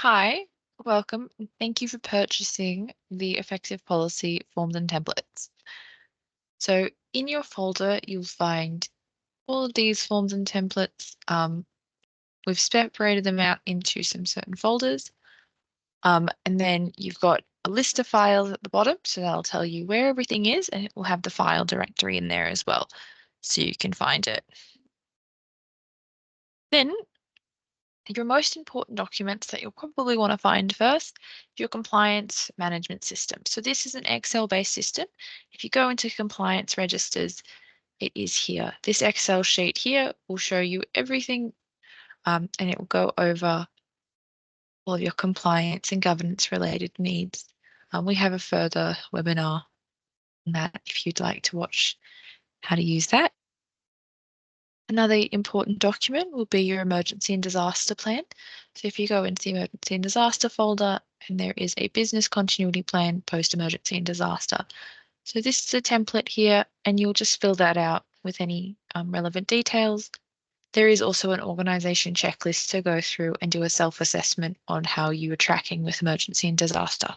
Hi, welcome. And thank you for purchasing the Effective Policy Forms and Templates. So in your folder, you'll find all of these forms and templates. We've separated them out into some certain folders. And then you've got a list of files at the bottom, so that'll tell you where everything is, and it will have the file directory in there as well, so you can find it. Then your most important documents that you'll probably want to find first, your compliance management system. So this is an Excel-based system. If you go into compliance registers, it is here. This Excel sheet here will show you everything, and it will go over all of your compliance and governance related needs. We have a further webinar on that if you'd like to watch how to use that. Another important document will be your emergency and disaster plan. So if you go into the emergency and disaster folder, and there is a business continuity plan post-emergency and disaster. So this is a template here, and you'll just fill that out with any relevant details. There is also an organisation checklist to go through and do a self-assessment on how you are tracking with emergency and disaster.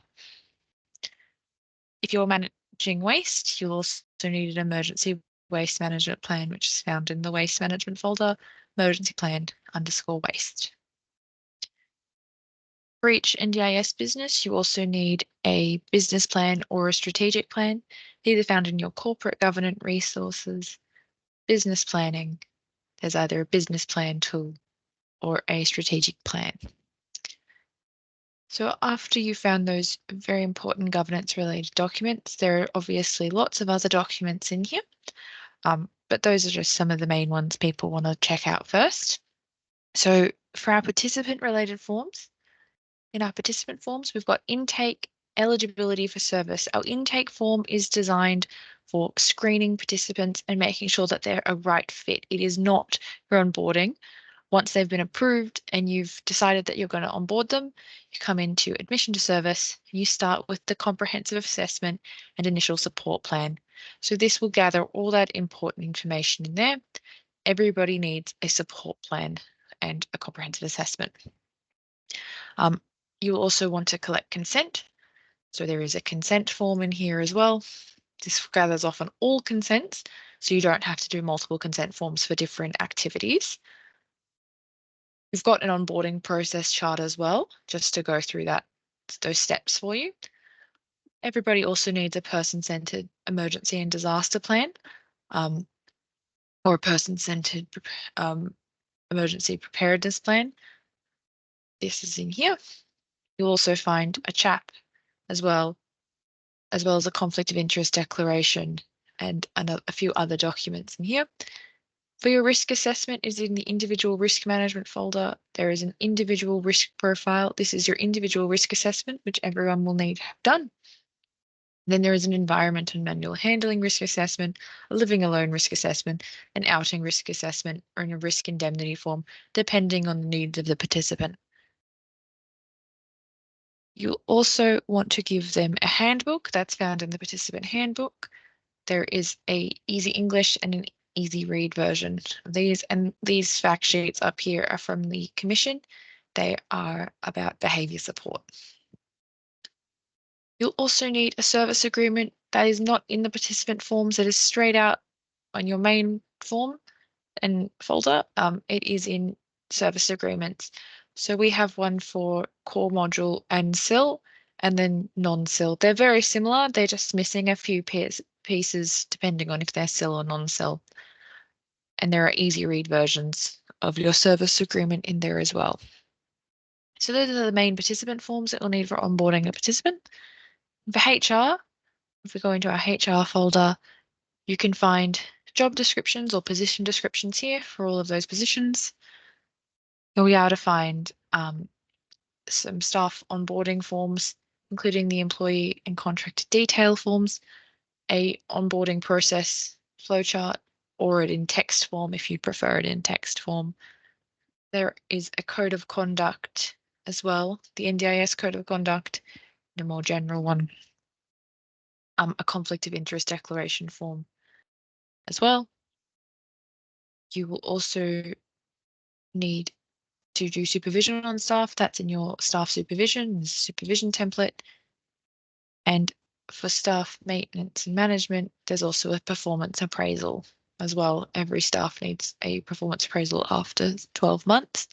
If you're managing waste, you'll also need an emergency waste management plan, which is found in the waste management folder, emergency plan _waste. For each NDIS business, you also need a business plan or a strategic plan. These are found in your corporate governance resources, business planning. There's either a business plan tool or a strategic plan. So after you found those very important governance related documents, there are obviously lots of other documents in here, but those are just some of the main ones people want to check out first. So for our participant related forms, in our participant forms, we've got intake, eligibility for service. Our intake form is designed for screening participants and making sure that they're a right fit. It is not for onboarding. Once they've been approved and you've decided that you're going to onboard them, you come into admission to service and you start with the comprehensive assessment and initial support plan. So this will gather all that important information in there. Everybody needs a support plan and a comprehensive assessment. You'll also want to collect consent. So there is a consent form in here as well. This gathers often all consents, so you don't have to do multiple consent forms for different activities. We've got an onboarding process chart as well, just to go through those steps for you. Everybody also needs a person-centered emergency and disaster plan, or a person-centered emergency preparedness plan. This is in here. You'll also find a CHAP as well as a conflict of interest declaration and a few other documents in here. For your risk assessment is in the individual risk management folder. There is an individual risk profile. This is your individual risk assessment, which everyone will need to have done. Then there is an environment and manual handling risk assessment, a living alone risk assessment, an outing risk assessment, or a risk indemnity form, depending on the needs of the participant. You'll also want to give them a handbook that's found in the participant handbook. There is a easy English and an easy read version of these, and these fact sheets up here are from the Commission. They are about behaviour support. You'll also need a service agreement that is not in the participant forms, that is straight out on your main form and folder. It is in service agreements. So we have one for core module and SIL, and then non-SIL. They're very similar. They're just missing a few pieces depending on if they're SIL or non-SIL. And there are easy read versions of your service agreement in there as well. So those are the main participant forms that you'll need for onboarding a participant. For HR, if we go into our HR folder, you can find job descriptions or position descriptions here for all of those positions. You'll be able to find some staff onboarding forms, including the employee and contractor detail forms, a onboarding process flowchart, or it in text form if you prefer it in text form. There is a code of conduct as well, the NDIS code of conduct, the more general one, a conflict of interest declaration form as well. You will also need to do supervision on staff, that's in your staff supervision template. And for staff maintenance and management, there's also a performance appraisal as well. Every staff needs a performance appraisal after 12 months.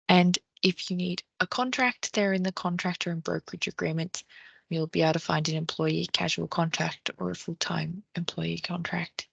And if you need a contract, they're in the contractor and brokerage agreement. You'll be able to find an employee casual contract or a full-time employee contract.